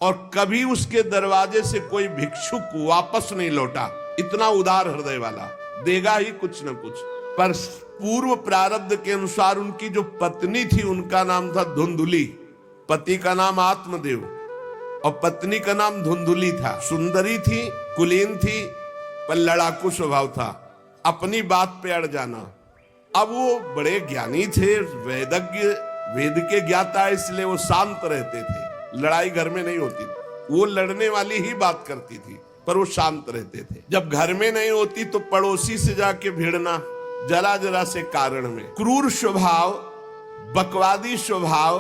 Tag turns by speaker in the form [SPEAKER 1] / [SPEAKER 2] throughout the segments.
[SPEAKER 1] और कभी उसके दरवाजे से कोई भिक्षुक वापस नहीं लौटा। इतना उदार हृदय वाला, देगा ही कुछ न कुछ। पर पूर्व प्रारब्ध के अनुसार उनकी जो पत्नी थी उनका नाम था धुंधुली। पति का नाम आत्मदेव और पत्नी का नाम धुंधुली था। सुंदरी थी, कुलीन थी, पर लड़ाकू स्वभाव था, अपनी बात पे अड़ जाना। अब वो बड़े ज्ञानी थे, वेदज्ञ, वेद के ज्ञाता, इसलिए वो शांत रहते थे। लड़ाई घर में नहीं होती, वो लड़ने वाली ही बात करती थी, पर वो शांत रहते थे। जब घर में नहीं होती तो पड़ोसी से जाके भिड़ना, जरा जरा से कारण में। क्रूर स्वभाव, बकवादी स्वभाव,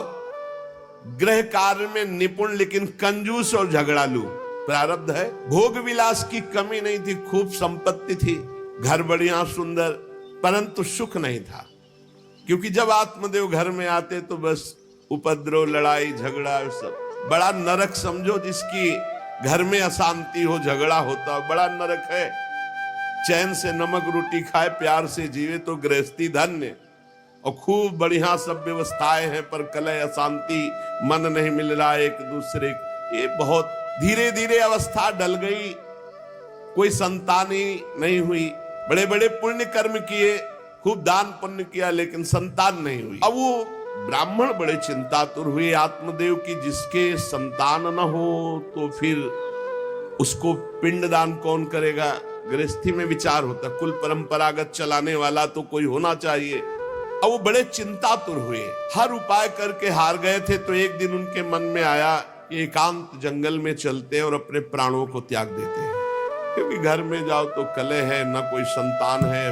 [SPEAKER 1] गृह कार्य में निपुण लेकिन कंजूस और झगड़ालू प्रारब्ध है। भोग विलास की कमी नहीं थी, खूब संपत्ति थी, घर बढ़िया सुंदर, परंतु सुख नहीं था। क्योंकि जब आत्मदेव घर में आते तो बस उपद्रव, लड़ाई झगड़ा, सब बड़ा नरक समझो। जिसकी घर में अशांति हो, झगड़ा होता हो, बड़ा नरक है। चैन से नमक रोटी खाए, प्यार से जीवे तो गृहस्थी धन्य। और खूब बढ़िया सब व्यवस्थाएं हैं, पर कलह, अशांति, मन नहीं मिल रहा एक दूसरे। ये बहुत धीरे धीरे अवस्था डल गई, कोई संतान ही नहीं हुई। बड़े बड़े पुण्य कर्म किए, खूब दान पुण्य किया, लेकिन संतान नहीं हुई। अब वो ब्राह्मण बड़े चिंतातुर हुए आत्मदेव की, जिसके संतान न हो तो फिर उसको पिंडदान कौन करेगा। गृहस्थी में विचार होता, कुल परंपरागत चलाने वाला तो कोई होना चाहिए। अब वो बड़े चिंतातुर हुए, हर उपाय करके हार गए थे। तो एक दिन उनके मन में आया कि एकांत जंगल में चलते हैं और अपने प्राणों को त्याग देते हैं। क्योंकि घर में जाओ तो कलह है, न कोई संतान है।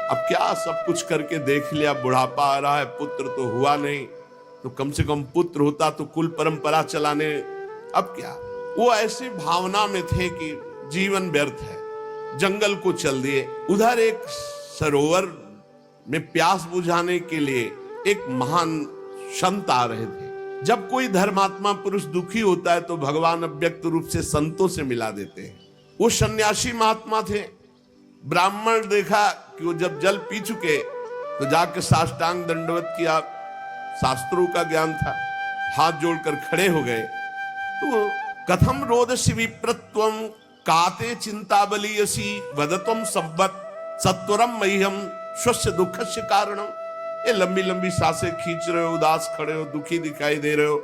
[SPEAKER 1] अब क्या, सब कुछ करके देख लिया, बुढ़ापा आ रहा है, पुत्र तो हुआ नहीं, तो कम से कम पुत्र होता तो कुल परंपरा चलाने। अब क्या, वो ऐसी भावना में थे कि जीवन व्यर्थ है, जंगल को चल दिए। उधर एक सरोवर में प्यास बुझाने के लिए एक महान संत आ रहे थे। जब कोई धर्मात्मा पुरुष दुखी होता है तो भगवान अव्यक्त रूप से संतों से मिला देते हैं। वो सन्यासी महात्मा थे। ब्राह्मण देखा कि वो जब जल पी चुके तो जाके साष्टांग दंडवत किया, शास्त्रों का ज्ञान था, हाथ जोड़कर खड़े हो गए। तो कथम रोदसी विप्रत्वम काते चिंता बलियसी वदत्वम सब्बत सत्वरम मह्यम स्वस्य दुखस्य कारणम। ये लंबी लंबी सांसें खींच रहे हो, उदास खड़े हो, दुखी दिखाई दे रहे हो।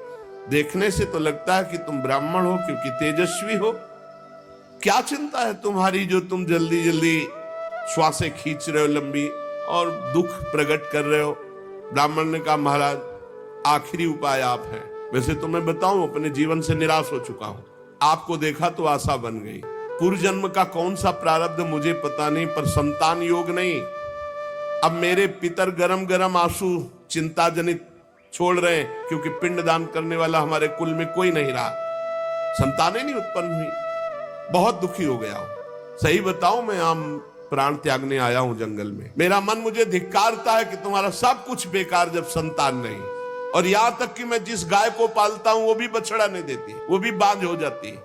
[SPEAKER 1] देखने से तो लगता है कि तुम ब्राह्मण हो, क्योंकि तेजस्वी हो। क्या चिंता है तुम्हारी जो तुम जल्दी जल्दी श्वासें खींच रहे हो लंबी, और दुख प्रकट कर रहे हो। ब्राह्मण ने कहा, महाराज आखिरी उपाय आप हैं। वैसे तो मैं बताऊं, अपने जीवन से निराश हो चुका हूं। आपको देखा तो आशा बन गई। पूर्व जन्म का कौन सा प्रारब्ध मुझे पता नहीं, पर संतान योग नहीं। अब मेरे पितर गरम गरम आंसू चिंता जनित छोड़ रहे हैं, क्योंकि पिंडदान करने वाला हमारे कुल में कोई नहीं रहा, संतानें नहीं उत्पन्न हुई। बहुत दुखी हो गया हूं। सही बताऊं, मैं आम प्राण त्यागने आया हूं जंगल में। मेरा मन मुझे धिक्कारता है कि तुम्हारा सब कुछ बेकार जब संतान नहीं। और यहां तक कि मैं जिस गाय को पालता हूं वो भी बछड़ा नहीं देती, वो भी बांझ हो जाती है।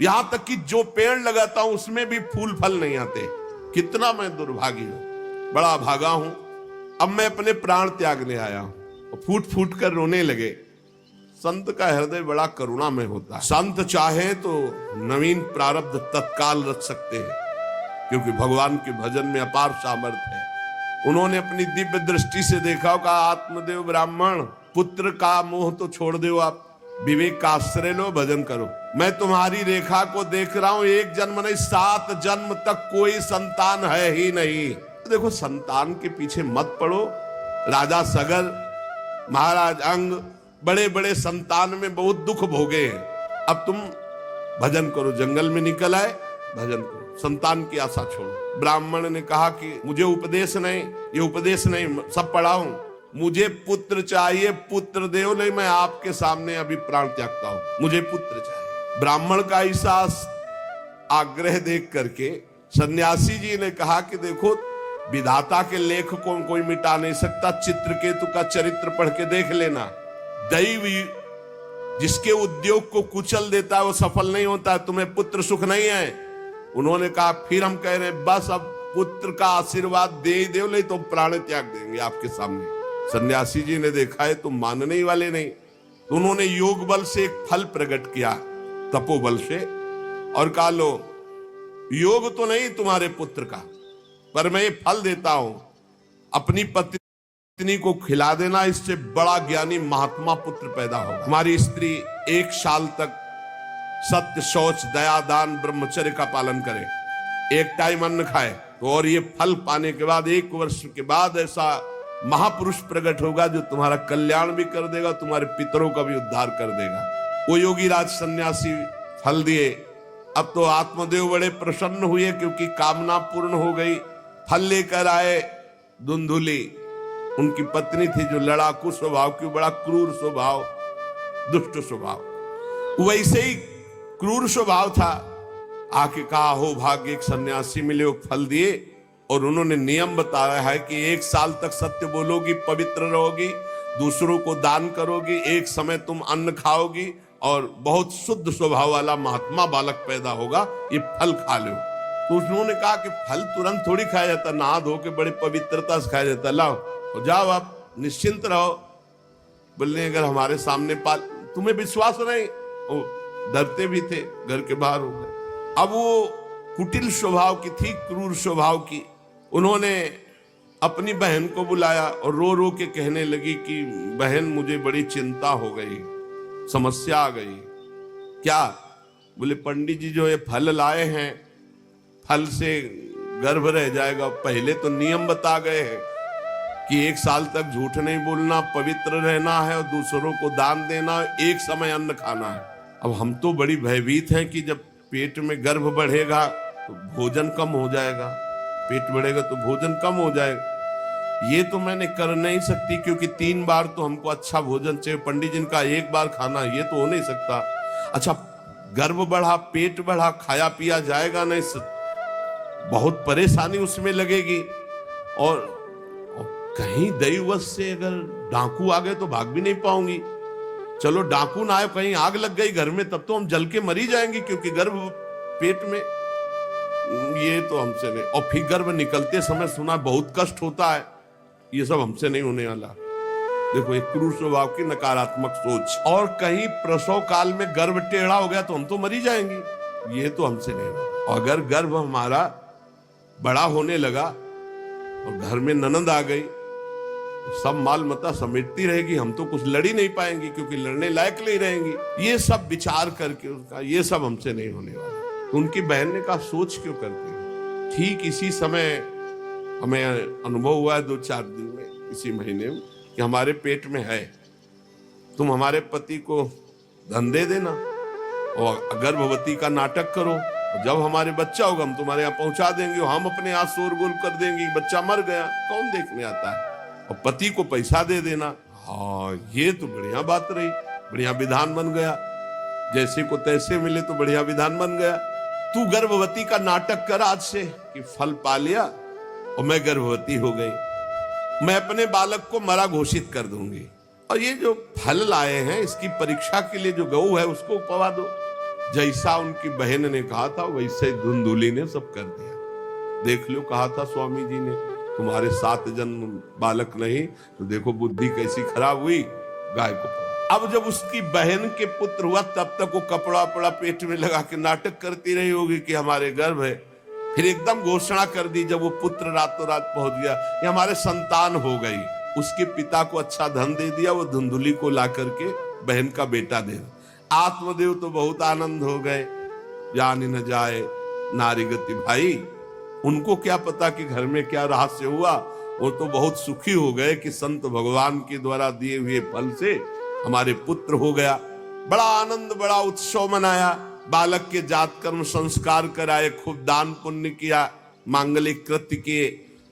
[SPEAKER 1] यहां तक कि जो पेड़ लगाता हूं उसमें भी फूल फल नहीं आते। कितना मैं दुर्भागी हूं, बड़ा भागा हूं। अब मैं अपने प्राण त्यागने आया हूं। और फूट फूट कर रोने लगे। संत का हृदय बड़ा करुणा में होता है। संत चाहे तो नवीन प्रारब्ध तत्काल रच सकते हैं, क्योंकि भगवान के भजन में अपार सामर्थ्य है। उन्होंने अपनी दिव्य दृष्टि से देखा, कहा, आत्मदेव ब्राह्मण, पुत्र का मोह तो छोड़ दो, आप विवेक का आश्रय लो, भजन करो। मैं तुम्हारी रेखा को देख रहा हूं, एक जन्म नहीं 7 जन्म तक कोई संतान है ही नहीं। देखो, संतान के पीछे मत पड़ो। राजा सगर, महाराज अंग, बड़े बड़े संतान में बहुत दुख भोगे हैं। अब तुम भजन करो, जंगल में निकल आए, भजन करो, संतान की आशा छोड़ो। ब्राह्मण ने कहा कि मुझे उपदेश नहीं, ये उपदेश नहीं, सब पढ़ा हूं, मुझे पुत्र चाहिए, पुत्र देव, नहीं मैं आपके सामने अभी प्राण त्यागता हूं, मुझे पुत्र चाहिए। ब्राह्मण का ऐसा आग्रह देख करके सन्यासी जी ने कहा कि देखो, विधाता के लेख को कोई मिटा नहीं सकता। चित्रकेतु का चरित्र पढ़ के देख लेना। दैव जिसके उद्योग को कुचल देता है वो सफल नहीं होता है। तुम्हें पुत्र सुख नहीं है। उन्होंने कहा, फिर हम कह रहे हैं, बस अब पुत्र का आशीर्वाद दे ही दो, नहीं तो प्राण त्याग देंगे आपके सामने। सन्यासी जी ने देखा है तुम मानने ही वाले नहीं, तो उन्होंने योग बल से एक फल प्रकट किया। तपोबल से और कहा लो योग तो नहीं तुम्हारे पुत्र का, पर मैं ये फल देता हूं, अपनी पत्नी को खिला देना, इससे बड़ा ज्ञानी महात्मा पुत्र पैदा होगा। हमारी स्त्री 1 साल तक सत्य, शौच, दया, दान, ब्रह्मचर्य का पालन करे, 1 टाइम अन्न खाए, तो और ये फल पाने के बाद 1 वर्ष के बाद ऐसा महापुरुष प्रकट होगा जो तुम्हारा कल्याण भी कर देगा, तुम्हारे पितरों का भी उद्धार कर देगा। वो योगी राज सन्यासी फल दिए। अब तो आत्मदेव बड़े प्रसन्न हुए क्योंकि कामना पूर्ण हो गई। फल लेकर आए धुंधुली, उनकी पत्नी थी जो लड़ाकू स्वभाव की, बड़ा क्रूर स्वभाव, दुष्ट स्वभाव, वैसे ही क्रूर स्वभाव था। आके कहा हो भाग्य एक सन्यासी मिले, वो फल दिए और उन्होंने नियम बताया है कि 1 साल तक सत्य बोलोगी, पवित्र रहोगी, दूसरों को दान करोगी, एक समय तुम अन्न खाओगी और बहुत शुद्ध स्वभाव वाला महात्मा बालक पैदा होगा, ये फल खा लो। तो उन्होंने कहा कि फल तुरंत थोड़ी खाया जाता, नहा धो के बड़े पवित्रता से खाया जाता, लाओ और जाओ आप निश्चिंत रहो। बोलने अगर हमारे सामने पाल, तुम्हें विश्वास नहीं, वो डरते भी थे, घर के बाहर हो गए। अब वो कुटिल स्वभाव की थी, क्रूर स्वभाव की, उन्होंने अपनी बहन को बुलाया और रो रो के कहने लगी कि बहन मुझे बड़ी चिंता हो गई, समस्या आ गई। क्या? बोले पंडित जी जो ये फल लाए हैं, फल से गर्भ रह जाएगा। पहले तो नियम बता गए हैं कि 1 साल तक झूठ नहीं बोलना, पवित्र रहना है और दूसरों को दान देना, एक समय अन्न खाना है। अब हम तो बड़ी भयभीत हैं कि जब पेट में गर्भ बढ़ेगा तो भोजन कम हो जाएगा, पेट बढ़ेगा तो भोजन कम हो जाएगा। ये तो मैंने कर नहीं सकती क्योंकि 3 बार तो हमको अच्छा भोजन चाहिए, पंडित जी का 1 बार खाना, ये तो हो नहीं सकता। अच्छा गर्भ बढ़ा, पेट बढ़ा, खाया पिया जाएगा नहीं, बहुत परेशानी उसमें लगेगी। और कहीं दैववश से अगर डाकू आ गए तो भाग भी नहीं पाऊंगी। चलो डाकू ना आए, कहीं आग लग गई घर में, तब तो हम जल के मरी जाएंगे क्योंकि गर्भ पेट में, ये तो हमसे नहीं। और फिर गर्भ निकलते समय सुना बहुत कष्ट होता है, ये सब हमसे नहीं होने वाला। देखो एक क्रूर स्वभाव की नकारात्मक सोच। और कहीं प्रसव काल में गर्भ टेढ़ा हो गया तो हम तो मरी जाएंगे, ये तो हमसे नहीं होगा। और अगर गर्भ हमारा बड़ा होने लगा और घर में ननद आ गई, सब माल मता समेटती रहेगी, हम तो कुछ लड़ ही नहीं पाएंगे क्योंकि लड़ने लायक नहीं रहेंगी। ये सब विचार करके उसका, ये सब हमसे नहीं होने वाला। तो उनकी बहन ने कहा सोच क्यों करती हो? ठीक इसी समय हमें अनुभव हुआ है 2-4 दिन में, इसी महीने में, कि हमारे पेट में है, तुम हमारे पति को धन दे देना और गर्भवती का नाटक करो, जब हमारे बच्चा होगा हम तुम्हारे यहाँ पहुंचा देंगे, हम अपने यहाँ शोरगुल कर देंगे, बच्चा मर गया, कौन देखने आता है, और पति को पैसा दे देना। हाँ ये तो बढ़िया बात रही, बढ़िया विधान बन गया, जैसे को तैसे मिले तो बढ़िया विधान बन गया। तू गर्भवती का नाटक कर आज से कि फल पा लिया और मैं गर्भवती हो गई, मैं अपने बालक को मरा घोषित कर दूंगी, और ये जो फल लाए हैं इसकी परीक्षा के लिए जो गऊ है उसको उपवा दो। जैसा उनकी बहन ने कहा था वैसे धुंधुली ने सब कर दिया। देख लो, कहा था स्वामी जी ने तुम्हारे 7 जन्म बालक नहीं, तो देखो बुद्धि कैसी खराब हुई, गाय को पकड़ा। अब जब उसकी बहन के पुत्र हुआ तब तक वो कपड़ा वपड़ा पेट में लगा के नाटक करती रही होगी कि हमारे गर्भ है। फिर एकदम घोषणा कर दी जब वो पुत्र रातों रात पहुंच गया, ये हमारे संतान हो गई। उसके पिता को अच्छा धन दे दिया, वो धुंधुली को ला करके बहन का बेटा दे। आत्मदेव तो बहुत आनंद हो गए, जान न जाए नारी गति भाई, उनको क्या पता कि घर में क्या रहस्य हुआ। वो तो बहुत सुखी हो गए कि संत भगवान के द्वारा दिए हुए फल से हमारे पुत्र हो गया। बड़ा आनंद, बड़ा उत्सव मनाया, बालक के जात कर्म संस्कार कराए, खूब दान पुण्य किया, मांगलिक कृत्य किए।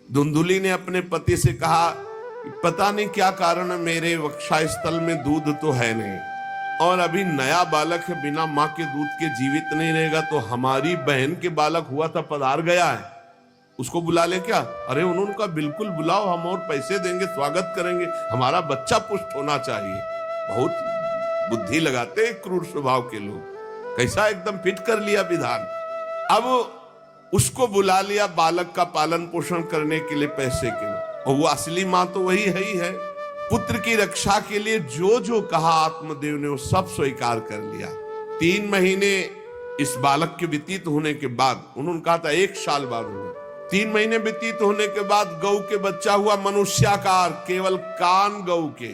[SPEAKER 1] धुंधुली ने अपने पति से कहा पता नहीं क्या कारण है, मेरे वक्षा स्थल में दूध तो है नहीं और अभी नया बालक है, बिना माँ के दूध के जीवित नहीं रहेगा, तो हमारी बहन के बालक हुआ था पधार गया है, उसको बुला ले क्या? अरे उन्होंने कहा बिल्कुल बुलाओ, हम और पैसे देंगे, स्वागत करेंगे, हमारा बच्चा पुष्ट होना चाहिए। बहुत बुद्धि लगाते क्रूर स्वभाव के लोग, कैसा एकदम फिट कर लिया विधान। अब उसको बुला लिया बालक का पालन पोषण करने के लिए पैसे के लिए, और वो असली माँ तो वही है ही है। पुत्र की रक्षा के लिए जो जो कहा आत्मदेव ने वो सब स्वीकार कर लिया। 3 महीने इस बालक के व्यतीत होने के बाद, उन्होंने कहा था 1 साल बाद होगा, 3 महीने व्यतीत होने के बाद गौ के बच्चा हुआ मनुष्याकार, केवल कान गौ के,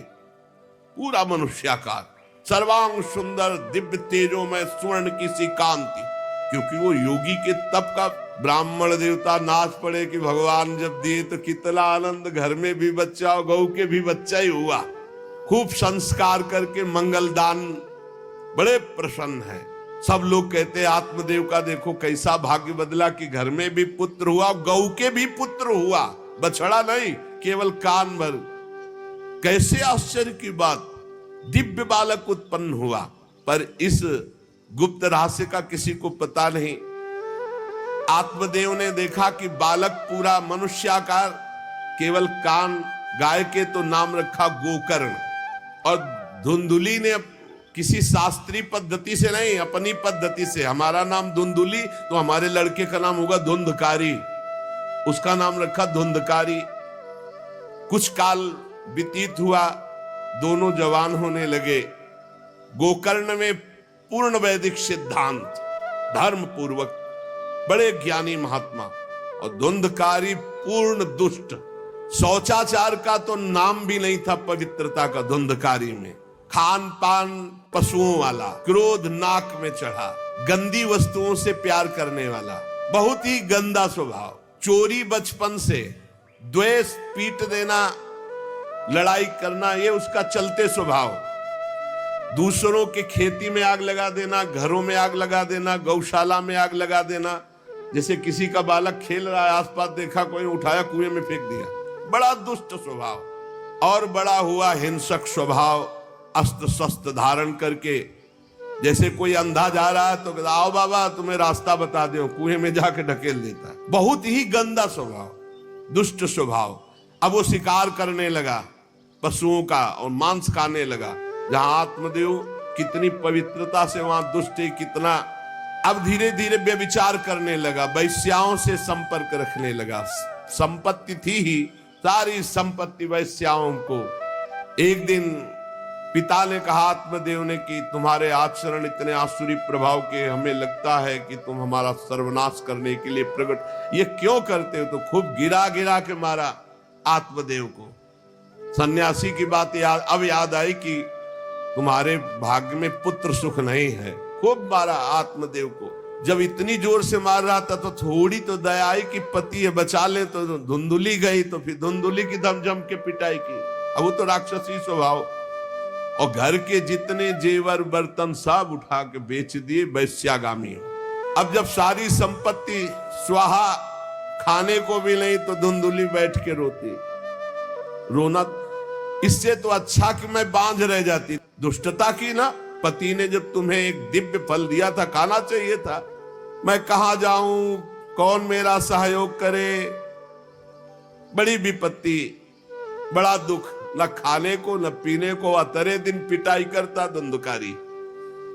[SPEAKER 1] पूरा मनुष्याकार, सर्वांग सुंदर, दिव्य तेजो में स्वर्ण की सी कांति। क्योंकि वो योगी के तप का, ब्राह्मण देवता नाच पड़े कि भगवान जब दिए तो कितना आनंद, घर में भी बच्चा और गौ के भी बच्चा ही हुआ। खूब संस्कार करके मंगलदान, बड़े प्रसन्न है। सब लोग कहते हैं आत्मदेव का देखो कैसा भाग्य बदला कि घर में भी पुत्र हुआ, गौ के भी पुत्र हुआ, बछड़ा नहीं, केवल कान भर। कैसे आश्चर्य की बात, दिव्य बालक उत्पन्न हुआ। पर इस गुप्त रहस्य का किसी को पता नहीं। आत्मदेव ने देखा कि बालक पूरा मनुष्याकार, केवल कान, गाय के तो नाम रखा गोकर्ण। और धुंधुली ने किसी शास्त्रीय पद्धति से नहीं, अपनी पद्धति से, हमारा नाम धुंधुली तो हमारे लड़के का नाम होगा धुंधकारी, उसका नाम रखा धुंधकारी। कुछ काल व्यतीत हुआ, दोनों जवान होने लगे। गोकर्ण में पूर्ण वैदिक सिद्धांत, धर्म पूर्वक, बड़े ज्ञानी महात्मा, और धुंधकारी पूर्ण दुष्ट, शौचाचार का तो नाम भी नहीं था पवित्रता का धुंधकारी में। खान पान पशुओं वाला, क्रोध नाक में चढ़ा, गंदी वस्तुओं से प्यार करने वाला, बहुत ही गंदा स्वभाव, चोरी बचपन से, द्वेष, पीट देना, लड़ाई करना, ये उसका चलते स्वभाव। दूसरों के खेती में आग लगा देना, घरों में आग लगा देना, गौशाला में आग लगा देना। जैसे किसी का बालक खेल रहा है, आसपास देखा कोई, उठाया कुएं में फेंक दिया। बड़ा दुष्ट स्वभाव। और बड़ा हुआ हिंसक स्वभाव, अस्त्र शस्त्र धारण करके, जैसे कोई अंधा जा रहा है तो आओ बाबा तुम्हें रास्ता बता दो, कुएं में जाके ढकेल देता है। बहुत ही गंदा स्वभाव, दुष्ट स्वभाव। अब वो शिकार करने लगा पशुओं का और मांस खाने लगा। जहां आत्मदेव कितनी पवित्रता से, वहां दुष्ट कितना। अब धीरे धीरे व्यभिचार करने लगा, वैश्याओं से संपर्क रखने लगा। संपत्ति थी ही, सारी संपत्ति वैश्याओं को। एक दिन पिता ने कहा आत्मदेव ने कि तुम्हारे आचरण इतने आसुरी प्रभाव के, हमें लगता है कि तुम हमारा सर्वनाश करने के लिए प्रकट, ये क्यों करते हो? तो खूब गिरा गिरा के मारा आत्मदेव को। सन्यासी की बात अब याद आई कि तुम्हारे भाग्य में पुत्र सुख नहीं है। खूब मारा आत्मदेव को। जब इतनी जोर से मार रहा था तो थोड़ी तो दया आई कि पति है, बचा ले। तो धुंधुली गई तो फिर धुंधुली की दम जम के पिटाई की। अब वो तो राक्षसी स्वभाव। और घर के जितने जेवर बर्तन सब उठा के बेच दिए वैश्यागामी। अब जब सारी संपत्ति स्वाहा, खाने को भी नहीं, तो धुंधुली बैठ के रोती। रोना इससे तो अच्छा कि मैं बांझ रह जाती। दुष्टता की ना, पति ने जब तुम्हें एक दिव्य फल दिया था, खाना चाहिए था। मैं कहां जाऊं, कौन मेरा सहयोग करे? बड़ी विपत्ति, बड़ा दुख, न खाने को न पीने को। अतरे दिन पिटाई करता धुंधकारी,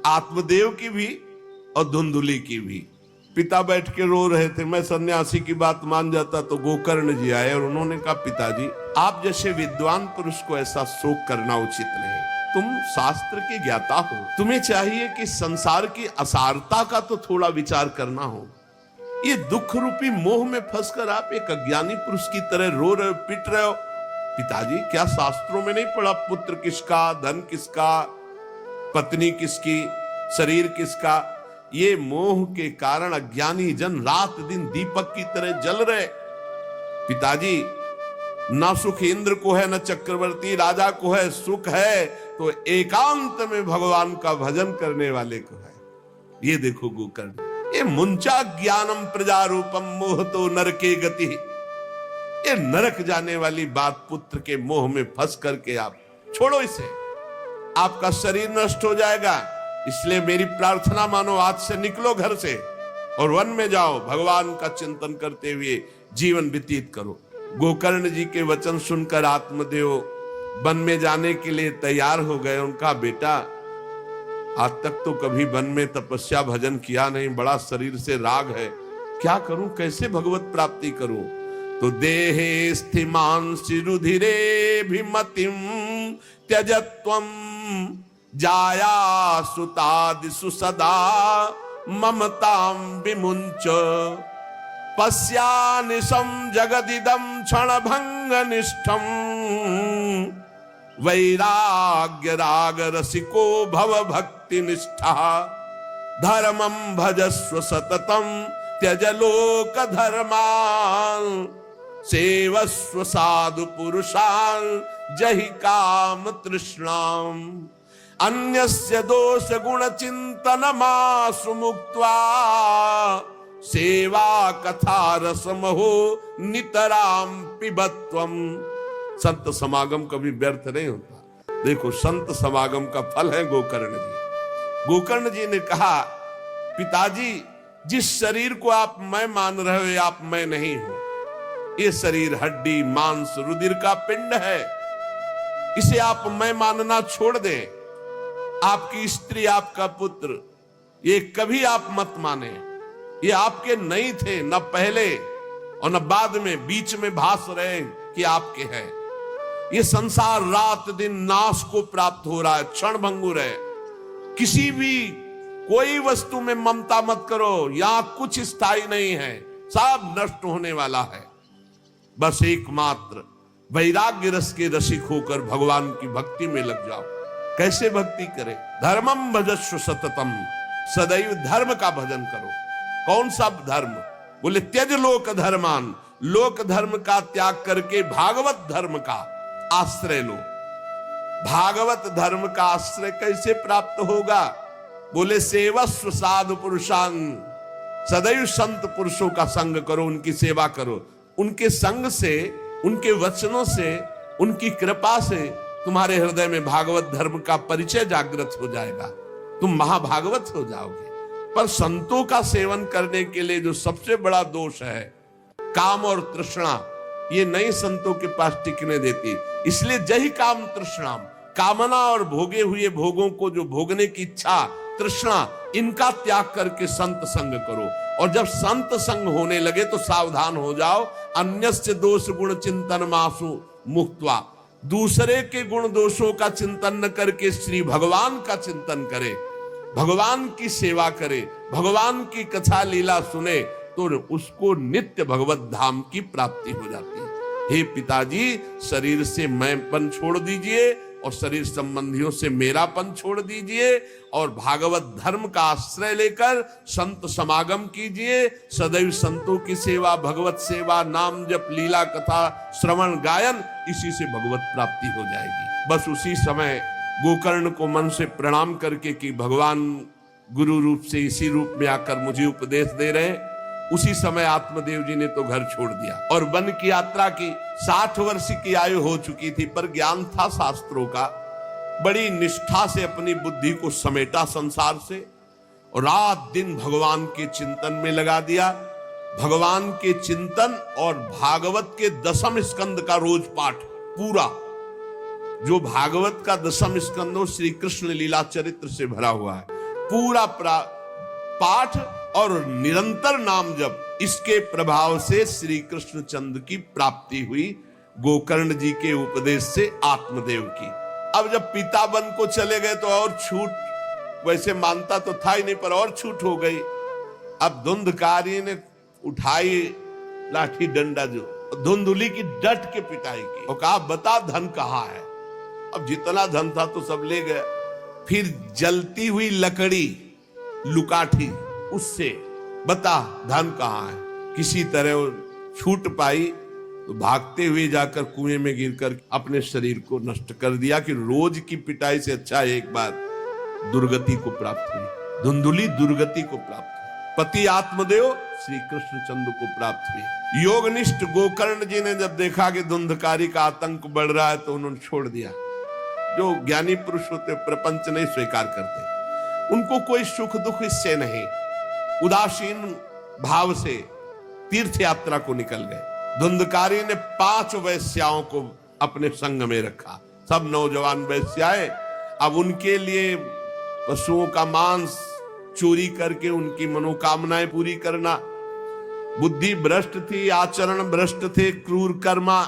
[SPEAKER 1] आत्मदेव की भी और धुंधुली की भी। पिता बैठ के रो रहे थे। मैं सन्यासी की बात मान जाता तो गोकर्ण जी आए और उन्होंने कहा पिताजी, आप जैसे विद्वान पुरुष को ऐसा शोक करना उचित नहीं। तुम शास्त्र के ज्ञाता हो, तुम्हें चाहिए कि संसार की असारता का तो थोड़ा विचार करना हो। ये दुख रूपी मोह में फंसकर आप एक अज्ञानी पुरुष की तरह रो रहे हो, पिट रहे हो। पिताजी, क्या शास्त्रों में नहीं पढ़ा पुत्र किसका, धन किसका, पत्नी किसकी, शरीर किसका? ये मोह के कारण अज्ञानी जन रात दिन दीपक की तरह जल रहे। पिताजी, न सुख इंद्र को है, न चक्रवर्ती राजा को है। सुख है तो एकांत में भगवान का भजन करने वाले को है। ये देखो गोकर्ण, ये मुंचा ज्ञानम प्रजारूपम मोह तो नरके गति। ये नरक जाने वाली बात, पुत्र के मोह में फंस करके आप छोड़ो इसे। आपका शरीर नष्ट हो जाएगा। इसलिए मेरी प्रार्थना मानो, आज से निकलो घर से और वन में जाओ, भगवान का चिंतन करते हुए जीवन व्यतीत करो। गोकर्ण जी के वचन सुनकर आत्मदेव वन में जाने के लिए तैयार हो गए। उनका बेटा, आज तक तो कभी वन में तपस्या भजन किया नहीं, बड़ा शरीर से राग है, क्या करूं, कैसे भगवत प्राप्ति करूं? तो देहे स्थिमांसि रुधिरे भिमतिम त्यजत्वम जाया सुतादिषु सदा ममतां विमुञ्च पश्यानिशं जगदिदं क्षणभङ्गनिष्ठं वैराग्य राग रसिको भव भक्ति निष्ठा धर्मं भजस्व सततं त्यज लोक धर्मान् सेवस्व साधु पुरुषान् जहि काम तृष्णाम् अन्यस्य दोष गुण चिंतनमासु मुक्त्वा सेवा कथा रसमहो नितराम पिबत्वम। संत समागम कभी व्यर्थ नहीं होता। देखो, संत समागम का फल है गोकर्ण जी। गोकर्ण जी ने कहा, पिताजी, जिस शरीर को आप मैं मान रहे हो, आप मैं नहीं हो। ये शरीर हड्डी मांस रुधिर का पिंड है, इसे आप मैं मानना छोड़ दें। आपकी स्त्री, आपका पुत्र, ये कभी आप मत माने। ये आपके नहीं थे, न पहले और न बाद में, बीच में भास रहे कि आपके हैं। ये संसार रात दिन नाश को प्राप्त हो रहा है, क्षण भंगुर है। किसी भी कोई वस्तु में ममता मत करो, यहां कुछ स्थायी नहीं है, सब नष्ट होने वाला है। बस एकमात्र वैराग्य रस के रसिक होकर भगवान की भक्ति में लग जाओ। कैसे भक्ति करें? धर्मम भजस्व सततम, सदैव धर्म का भजन करो। कौन सा धर्म? बोले त्यज लोक धर्मान, लोक धर्म का त्याग करके भागवत धर्म का आश्रय लो। भागवत धर्म का आश्रय कैसे प्राप्त होगा? बोले सेवस्व साधु पुरुषान, सदैव संत पुरुषों का संग करो, उनकी सेवा करो। उनके संग से, उनके वचनों से, उनकी कृपा से तुम्हारे हृदय में भागवत धर्म का परिचय जागृत हो जाएगा, तुम महाभागवत हो जाओगे। पर संतों का सेवन करने के लिए जो सबसे बड़ा दोष है, काम और तृष्णा, ये नई संतों के पास टिकने देती। इसलिए जही काम तृष्णाम, कामना और भोगे हुए भोगों को जो भोगने की इच्छा, तृष्णा, इनका त्याग करके संत संग करो। और जब संत संग होने लगे तो सावधान हो जाओ। अन्यस्य दोष गुण चिंतन मासु मुक्त्वा, दूसरे के गुण दोषों का चिंतन न करके श्री भगवान का चिंतन करे, भगवान की सेवा करे, भगवान की कथा लीला सुने, तो उसको नित्य भगवत धाम की प्राप्ति हो जाती है। हे पिताजी, शरीर से मैंपन छोड़ दीजिए और शरीर संबंधियों से मेरापन छोड़ दीजिए और भागवत धर्म का आश्रय लेकर संत समागम कीजिए। सदैव संतों की सेवा, भगवत सेवा, नाम जप, लीला कथा, श्रवण गायन, इसी से भगवत प्राप्ति हो जाएगी। बस उसी समय गोकर्ण को मन से प्रणाम करके कि भगवान गुरु रूप से इसी रूप में आकर मुझे उपदेश दे रहे हैं, उसी समय आत्मदेव जी ने तो घर छोड़ दिया और वन की यात्रा की। 60 वर्ष की आयु हो चुकी थी, पर ज्ञान था शास्त्रों का। बड़ी निष्ठा से अपनी बुद्धि को समेटा संसार से और रात दिन भगवान के चिंतन में लगा दिया। भगवान के चिंतन और भागवत के 10वें स्कंद का रोज पाठ, पूरा जो भागवत का 10वां स्कंद श्री कृष्ण लीला चरित्र से भरा हुआ है, पूरा पाठ और निरंतर नाम जप, इसके प्रभाव से श्री कृष्ण चंद्र की प्राप्ति हुई गोकर्ण जी के उपदेश से आत्मदेव की। अब जब पिता बन को चले गए तो और छूट, वैसे मानता तो था ही नहीं, पर और छूट हो गई। अब धुंधकारी ने उठाई लाठी डंडा, जो धुंधुली की डट के पिटाई की और कहा, बता धन कहाँ है? अब जितना धन था तो सब ले गए। फिर जलती हुई लकड़ी लुकाठी, उससे बता धन कहाँ है? किसी तरह वो छूट पाई तो भागते हुए जाकर कुएं में गिरकर अपने शरीर को नष्ट कर दिया कि रोज की पिटाई से अच्छा एक बार दुर्गति को प्राप्त हुई। धुंधुली दुर्गति को प्राप्त हुई, पति आत्मदेव श्री कृष्ण चंद्र को प्राप्त हुई। योगनिष्ठ गोकर्ण जी ने जब देखा कि धुंधकारी का आतंक बढ़ रहा है तो उन्होंने छोड़ दिया। जो ज्ञानी पुरुष होते प्रपंच नहीं स्वीकार करते, उनको कोई सुख दुख इससे नहीं, उदासीन भाव से तीर्थ यात्रा को निकल गए। धुंधकारी ने 5 वैश्याओं को अपने संग में रखा, सब नौजवान वैश्याएं। अब उनके लिए पशुओं का मांस चोरी करके उनकी मनोकामनाएं पूरी करना। बुद्धि भ्रष्ट थी, आचरण भ्रष्ट थे, क्रूर कर्मा।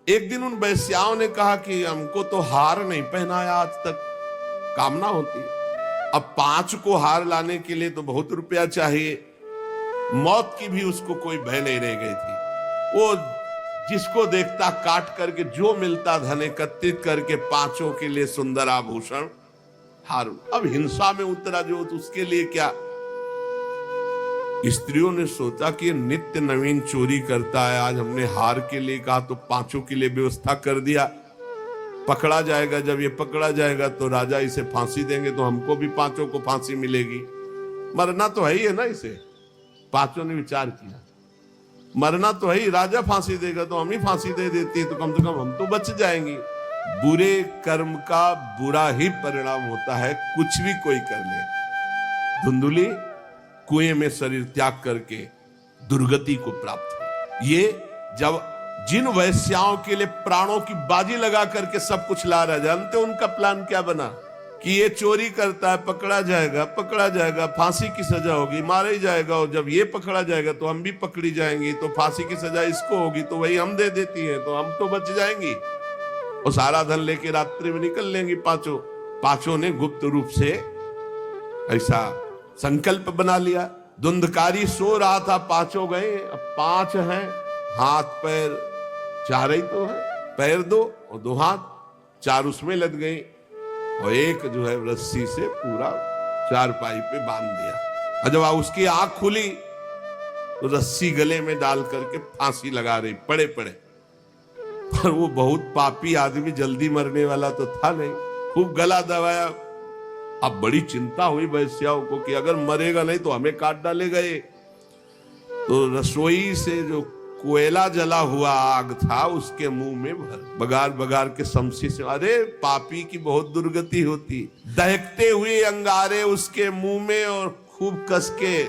[SPEAKER 1] एक दिन उन वैश्याओं ने कहा कि हमको तो हार नहीं पहनाया आज तक, कामना होती है। अब 5 को हार लाने के लिए तो बहुत रुपया चाहिए। मौत की भी उसको कोई भय नहीं रह गई थी। वो जिसको देखता काट करके जो मिलता धन एकत्रित करके 5 के लिए सुंदर आभूषण हार। अब हिंसा में उतरा जो तो उसके लिए क्या। स्त्रियों ने सोचा कि नित्य नवीन चोरी करता है, आज हमने हार के लिए कहा तो 5 के लिए व्यवस्था कर दिया। पकड़ा जाएगा, जब ये पकड़ा जाएगा तो राजा इसे फांसी देंगे, तो हमको भी 5 को फांसी मिलेगी। मरना तो है ही है ना इसे। 5 ने विचार किया मरना तो है ही, राजा फांसी देगा तो हम ही फांसी दे देती है, तो कम से कम हम तो बच जाएंगे। बुरे कर्म का बुरा ही परिणाम होता है, कुछ भी कोई कर ले। धुंधुली कुएं में शरीर त्याग करके दुर्गति को प्राप्त हुई। ये जब जिन वैश्याओं के लिए प्राणों की बाजी लगा करके सब कुछ ला रहा, जानते उनका प्लान क्या बना कि ये चोरी करता है, पकड़ा जाएगा, फांसी की सजा होगी, मारा ही जाएगा, और जब ये पकड़ा जाएगा तो हम भी पकड़ी जाएंगी, तो फांसी की सजा इसको होगी, तो वही हम दे देती है, तो हम तो बच जाएंगी और सारा धन लेके रात्रि में निकल लेंगी 5 ने गुप्त रूप से ऐसा संकल्प बना लिया। धुंधकारी सो रहा था, 5 गए। अब 5 हैं, हाथ पैर 4 ही तो है, पैर 2 और 2 हाथ, 4 उसमें लद गए और एक जो है रस्सी से पूरा चारपाई पे बांध दिया। और जब उसकी आंख खुली तो रस्सी गले में डाल करके फांसी लगा रही पड़े पड़े। पर वो बहुत पापी आदमी, जल्दी मरने वाला तो था नहीं, खूब गला दबाया। अब बड़ी चिंता हुई वैश्याओं को कि अगर मरेगा नहीं तो हमें काट डालेगा ये। तो रसोई से जो कोयला जला हुआ आग था उसके मुंह में बगार बगार के शमशी से, अरे पापी की बहुत दुर्गति होती। दहकते हुए अंगारे उसके मुंह में और खूब कस के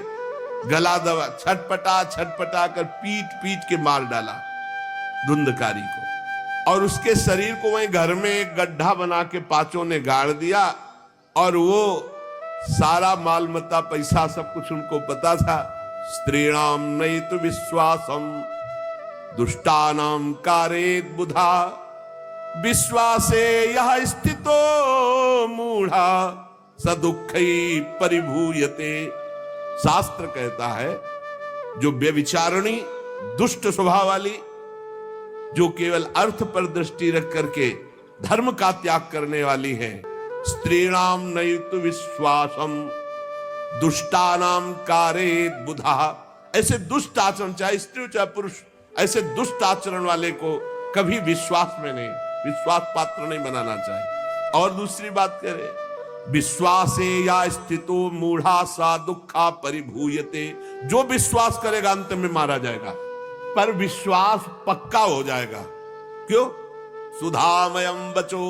[SPEAKER 1] गला दबा, छटपटा कर पीट पीट के मार डाला धुंधकारी को। और उसके शरीर को वहीं घर में एक गड्ढा बना के 5 ने गाड़ दिया। और वो सारा माल मता पैसा सब कुछ उनको पता था। स्त्रीणाम नैतु विश्वासम दुष्टानाम कारेत बुधा विश्वासे यह स्थितो मूढ़ा स दुःखै परिभूयते। शास्त्र कहता है जो व्यभिचारिणी दुष्ट स्वभाव वाली, जो केवल अर्थ पर दृष्टि रख करके धर्म का त्याग करने वाली है, स्त्रीणाम नैतु विश्वासम दुष्टानाम कारेत बुधा। ऐसे दुष्ट आचरण, चाहे स्त्री चाहे पुरुष, ऐसे दुष्ट आचरण वाले को कभी विश्वास पात्र नहीं बनाना चाहिए। और दूसरी बात करें, विश्वासे या स्थितो मूढ़ा सा दुखा परिभूयते। जो विश्वास करेगा अंत में मारा जाएगा, पर विश्वास पक्का हो जाएगा। क्यों? सुधामयम बचो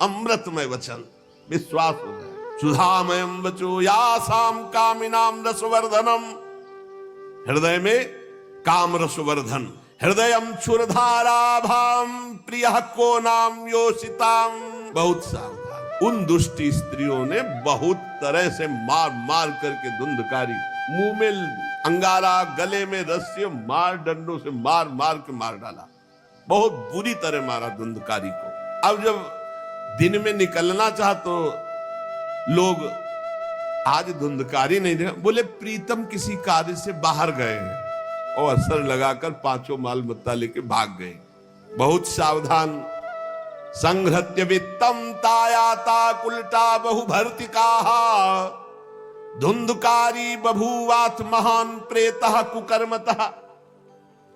[SPEAKER 1] अमृतमय वचन, विश्वास हो जाए। सुधामयम बचो यासाम कामिनाम रसवर्धनम। हृदय में काम रसवर्धन, हृदयम क्षुरधाराभाम प्रियः को नाम योषिताम। बहुत सावधान। उन दुष्ट स्त्रियों ने बहुत तरह से मार मार करके धुंधकारी, मुंह में अंगारा, गले में रस्सी, मार डंडों से मार मार के मार डाला। बहुत बुरी तरह मारा धुंधकारी को। अब जब दिन में निकलना चाह तो लोग, आज धुंधकारी नहीं देखा, बोले प्रीतम किसी कार्य से बाहर गए हैं, और असर लगाकर 5 माल मत्ता लेके भाग गए। बहुत सावधान। संघृत्य वित्तम तायाता कुलटा बहु भर्तिका धुंधकारी बभूवात महान प्रेतः कुकर्मतः।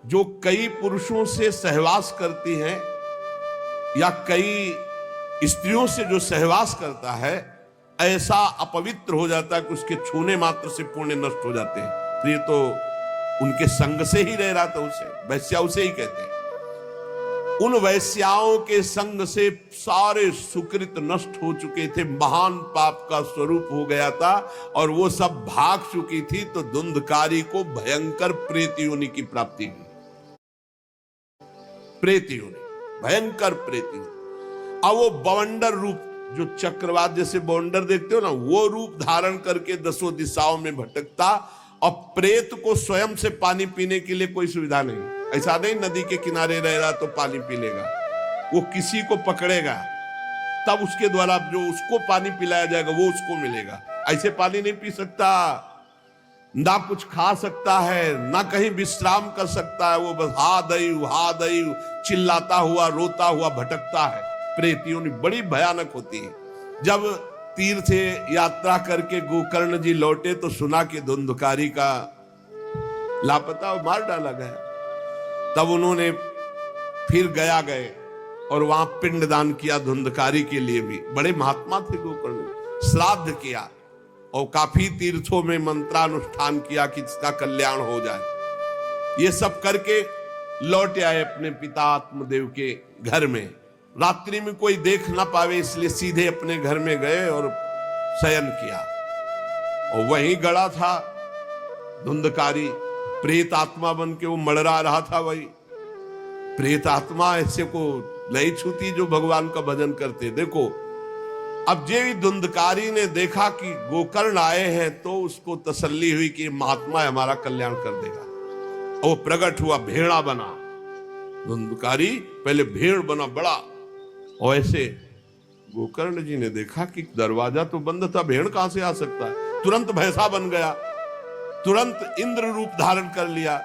[SPEAKER 1] जो कई पुरुषों से सहवास करती है या कई स्त्रियों से जो सहवास करता है, ऐसा अपवित्र हो जाता है कि उसके छूने मात्र से पुण्य नष्ट हो जाते हैं। तो ये तो उनके संग से ही रह रहा था, उसे वैश्या उसे ही कहते हैं। उन वैश्याओं के संग से सारे सुकृत नष्ट हो चुके थे, महान पाप का स्वरूप हो गया था, और वो सब भाग चुकी थी। तो धुंधकारी को भयंकर प्रेत योनि की प्राप्ति हुई। प्रेत योनि, भयंकर प्रेत योनि। अब वो बवंडर रूप, जो चक्रवात जैसे बवंडर देखते हो ना, वो रूप धारण करके 10 दिशाओं में भटकता। और प्रेत को स्वयं से पानी पीने के लिए कोई सुविधा नहीं। ऐसा नहीं नदी के किनारे रह रहा तो पानी पी लेगा, वो किसी को पकड़ेगा, तब उसके द्वारा जो उसको पानी पिलाया जाएगा वो उसको मिलेगा। ऐसे पानी नहीं पी सकता, ना कुछ खा सकता है, ना कहीं विश्राम कर सकता है। वो बस हा दई चिल्लाता हुआ रोता हुआ भटकता है। प्रेत योनि बड़ी भयानक होती है। जब तीर्थ यात्रा करके गोकर्ण जी लौटे तो सुना कि धुंधकारी का लापता और मार डाला गया। तब उन्होंने फिर गए और वहां पिंडदान किया धुंधकारी के लिए भी। बड़े महात्मा थे गोकर्ण, श्राद्ध किया और काफी तीर्थों में मंत्रानुष्ठान किया कि इसका कल्याण हो जाए। ये सब करके लौट आए अपने पिता आत्मदेव के घर में। रात्रि में कोई देख ना पावे इसलिए सीधे अपने घर में गए और शयन किया। और वहीं गड़ा था धुंधकारी, प्रेत आत्मा बन के वो मड़रा रहा था। वही प्रेत आत्मा ऐसे को नहीं छूती जो भगवान का भजन करते। देखो अब जे धुंधकारी ने देखा कि गोकर्ण आए हैं तो उसको तसल्ली हुई कि महात्मा हमारा कल्याण कर देगा। वो प्रकट हुआ, भेड़ा बना। धुंधकारी पहले भेड़ बना बड़ा, और ऐसे गोकर्ण जी ने देखा कि दरवाजा तो बंद था, भेड़ कहां से आ सकता है। तुरंत भैंसा बन गया, तुरंत इंद्र रूप धारण कर लिया,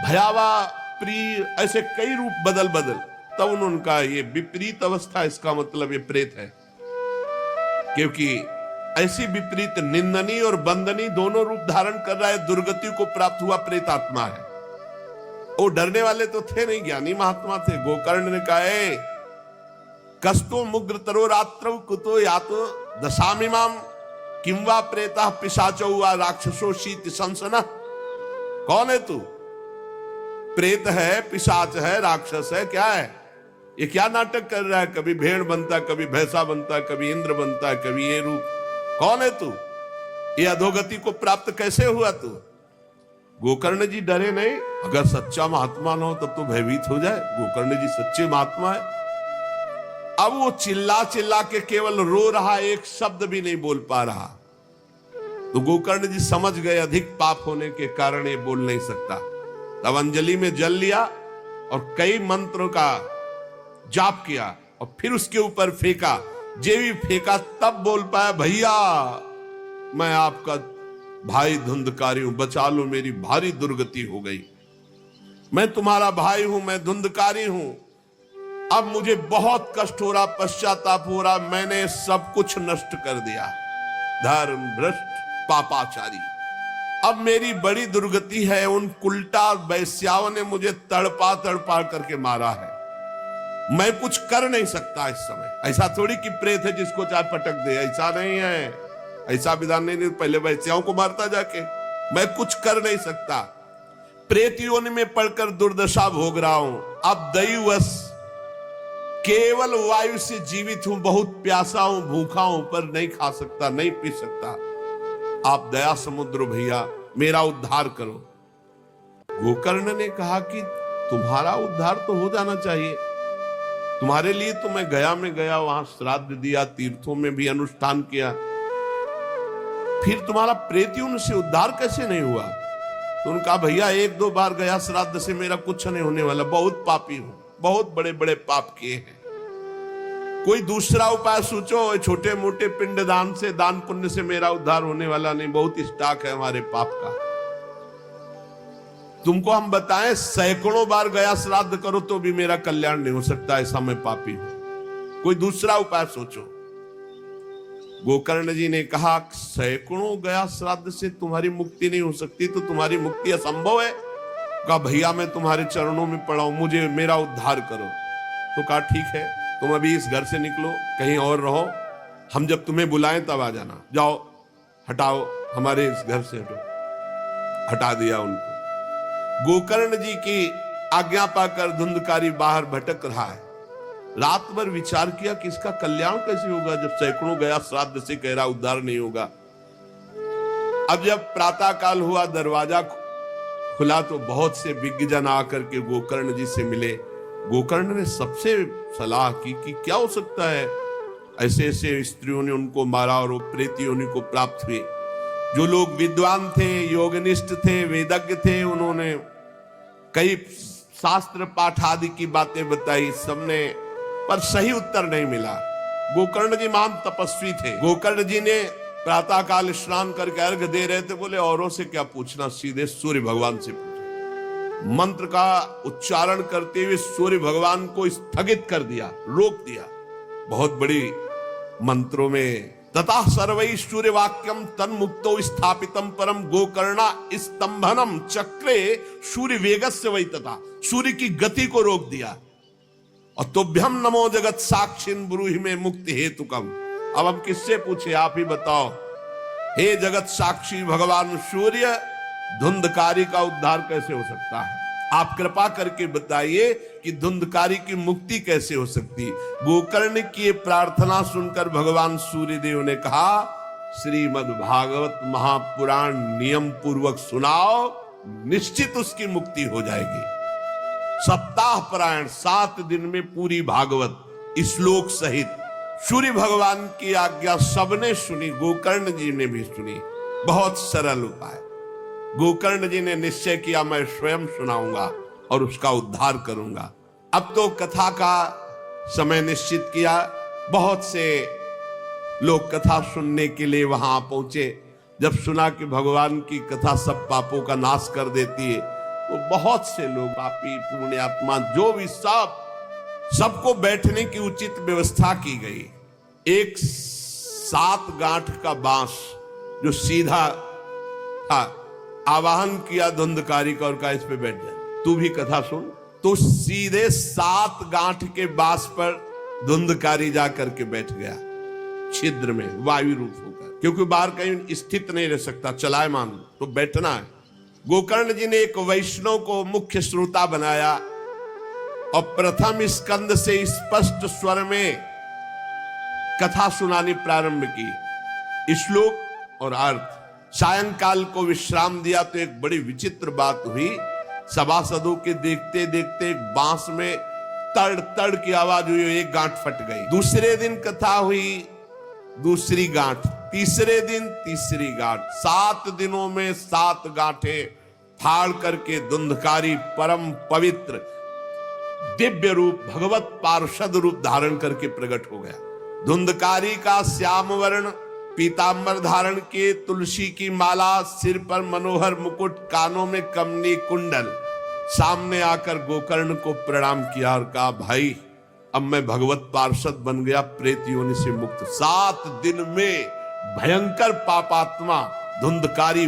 [SPEAKER 1] भयावा प्रिय, ऐसे कई रूप बदल तब उन्होंने कहा ये विपरीत अवस्था, इसका मतलब ये प्रेत है। क्योंकि ऐसी विपरीत निंदनीय और बंदनीय दोनों रूप धारण कर रहा है, दुर्गति को प्राप्त हुआ प्रेत आत्मा है। वो डरने वाले तो थे नहीं, ज्ञानी महात्मा थे। गोकर्ण ने कहा कस्तो मुग्र तरो रात्रौ कुतो यातो दशामिमाम किंवा प्रेता पिशाचो वा राक्षसो शीत संसना। कौन है तू? प्रेत है, पिशाच है, राक्षस है, क्या है ये? क्या नाटक कर रहा है? कभी भेड़ बनता है, कभी भैंसा बनता है, कभी इंद्र बनता है, कभी ये रूप। कौन है तू? ये अधोगति को प्राप्त कैसे हुआ तू? गोकर्ण जी डरे नहीं। अगर सच्चा महात्मा न हो तब तो भयभीत हो जाए। गोकर्ण जी सच्चे महात्मा है। अब वो चिल्ला चिल्ला के केवल रो रहा, एक शब्द भी नहीं बोल पा रहा। तो गोकर्ण जी समझ गए अधिक पाप होने के कारण ये बोल नहीं सकता। तब अंजलि में जल लिया और कई मंत्रों का जाप किया और फिर उसके ऊपर फेंका। जेवी फेंका तब बोल पाया, भैया मैं आपका भाई धुंधकारी हूं, बचा लो, मेरी भारी दुर्गति हो गई। मैं तुम्हारा भाई हूं, मैं धुंधकारी हूं। अब मुझे बहुत कष्ट हो रहा, पश्चाताप हो रहा, मैंने सब कुछ नष्ट कर दिया। धर्म भ्रष्ट पापाचारी, अब मेरी बड़ी दुर्गति है। उन उल्टा वैश्याओं ने मुझे तड़पा करके मारा है। मैं कुछ कर नहीं सकता इस समय। ऐसा थोड़ी कि प्रेत है जिसको चाहे पटक दे, ऐसा नहीं है, ऐसा विधान नहीं। पहले वैश्याओं को मारता जाके। मैं कुछ कर नहीं सकता, प्रेत योनि में पड़कर दुर्दशा भोग रहा हूं। अब दैवश केवल वायु से जीवित हूं, बहुत प्यासा हूं, भूखा हूं, पर नहीं खा सकता, नहीं पी सकता। आप दया समुद्र भैया मेरा उद्धार करो। गोकर्ण ने कहा कि तुम्हारा उद्धार तो हो जाना चाहिए, तुम्हारे लिए तो मैं गया में गया, वहां श्राद्ध दिया, तीर्थों में भी अनुष्ठान किया, फिर तुम्हारा प्रेत योनि से उद्धार कैसे नहीं हुआ? तो उनका भैया एक दो बार गया श्राद्ध से मेरा कुछ नहीं होने वाला, बहुत पापी हूं, बहुत बड़े बड़े पाप किए हैं। कोई दूसरा उपाय सोचो, छोटे मोटे पिंडदान से, दान पुण्य से मेरा उद्धार होने वाला नहीं, बहुत स्टॉक है हमारे पाप का। तुमको हम बताएं सैकड़ों बार गया श्राद्ध करो तो भी मेरा कल्याण नहीं हो सकता, ऐसा मैं पापी हूं, कोई दूसरा उपाय सोचो। गोकर्ण जी ने कहा सैकड़ों गया श्राद्ध से तुम्हारी मुक्ति नहीं हो सकती, तो तुम्हारी मुक्ति असंभव है। कहा भैया मैं तुम्हारे चरणों में पड़ा हूं, मुझे मेरा उद्धार करो। तो कहा ठीक है, तुम अभी इस घर से निकलो, कहीं और रहो, हम जब तुम्हें बुलाएं तब आ जाना। जाओ, हटाओ, हमारे इस घर से हटो। हटा दिया उनको। गोकर्ण जी की आज्ञा पाकर धुंधकारी बाहर भटक रहा है। रात भर विचार किया कि इसका कल्याण कैसे होगा, जब सैकड़ों गया श्राद्ध से कह रहा उद्धार नहीं होगा। अब जब प्रातः काल हुआ, दरवाजा खुला तो बहुत से विज्ञजन आकर के गोकर्ण जी से मिले। गोकर्ण ने सबसे सलाह की कि क्या हो सकता है, ऐसे ऐसे स्त्रियों ने उनको मारा और वो प्रेत योनि को प्राप्त हुए। जो लोग विद्वान थे, योगनिष्ठ थे, वेदज्ञ थे, उन्होंने कई शास्त्र पाठ आदि की बातें बताई सबने, पर सही उत्तर नहीं मिला। गोकर्ण जी महान तपस्वी थे। गोकर्ण जी ने प्रातः काल स्नान करके अर्घ दे रहे थे, बोले औरों से क्या पूछना, सीधे सूर्य भगवान से पूछो। मंत्र का उच्चारण करते हुए सूर्य भगवान को स्थगित कर दिया, रोक दिया। बहुत बड़ी मंत्रों में तथा सर्वै सूर्य वाक्यम तन्मुक्तो स्थापितम परम गोकर्णा स्तंभनम चक्रे सूर्य वेगस्य वै, तथा सूर्य की गति को रोक दिया। और तुभ्यम नमो जगत साक्षिन ब्रूहि में मुक्ति हेतुकम। अब हम किससे पूछे, आप ही बताओ। हे जगत साक्षी भगवान सूर्य, धुंधकारी का उद्धार कैसे हो सकता है? आप कृपा करके बताइए कि धुंधकारी की मुक्ति कैसे हो सकती। गोकर्ण की ये प्रार्थना सुनकर भगवान सूर्यदेव ने कहा, श्रीमद् भागवत महापुराण नियम पूर्वक सुनाओ, निश्चित उसकी मुक्ति हो जाएगी। सप्ताह पारायण 7 दिन में पूरी भागवत श्लोक सहित सूर्य भगवान की आज्ञा सबने सुनी, गोकर्ण जी ने भी सुनी। बहुत सरल उपाय। गोकर्ण जी ने निश्चय किया, मैं स्वयं सुनाऊंगा और उसका उद्धार करूंगा। अब तो कथा का समय निश्चित किया। बहुत से लोग कथा सुनने के लिए वहां पहुंचे। जब सुना कि भगवान की कथा सब पापों का नाश कर देती है, तो बहुत से लोग, पापी पुण्यात्मा जो भी, सबको बैठने की उचित व्यवस्था की गई। एक 7 गांठ का बांस जो सीधा था, आवाहन किया धुंधकारी का और कहा इस पे बैठ जा, तू भी कथा सुन। तो सीधे 7 गांठ के बांस पर धुंधकारी जाकर के बैठ गया, छिद्र में वायु रूप होकर, क्योंकि बाहर कहीं स्थित नहीं रह सकता, चलायमान तो बैठना है। गोकर्ण जी ने एक वैष्णव को मुख्य श्रोता बनाया और प्रथम स्कंद से स्पष्ट स्वर में कथा सुनानी प्रारंभ की, श्लोक और अर्थ। सायंकाल को विश्राम दिया तो एक बड़ी विचित्र बात हुई। सभासदों के देखते देखते एक बांस में तड़ तड़ की आवाज हुई, एक गांठ फट गई। दूसरे दिन कथा हुई, दूसरी गांठ, तीसरे दिन तीसरी गांठ, 7 दिनों में 7 गांठें फाड़ करके धुंधकारी परम पवित्र दिव्य रूप, भगवत पार्षद रूप धारण करके प्रकट हो गया। धुंधकारी का श्याम वर्ण पीतांबर धारण के, तुलसी की माला, सिर पर मनोहर मुकुट, कानों में कमनी कुंडल, सामने आकर गोकर्ण को प्रणाम किया और कहा, भाई अब मैं भगवत पार्षद बन गया, प्रेत योनि से मुक्त। 7 दिन में भयंकर पापात्मा धुंधकारी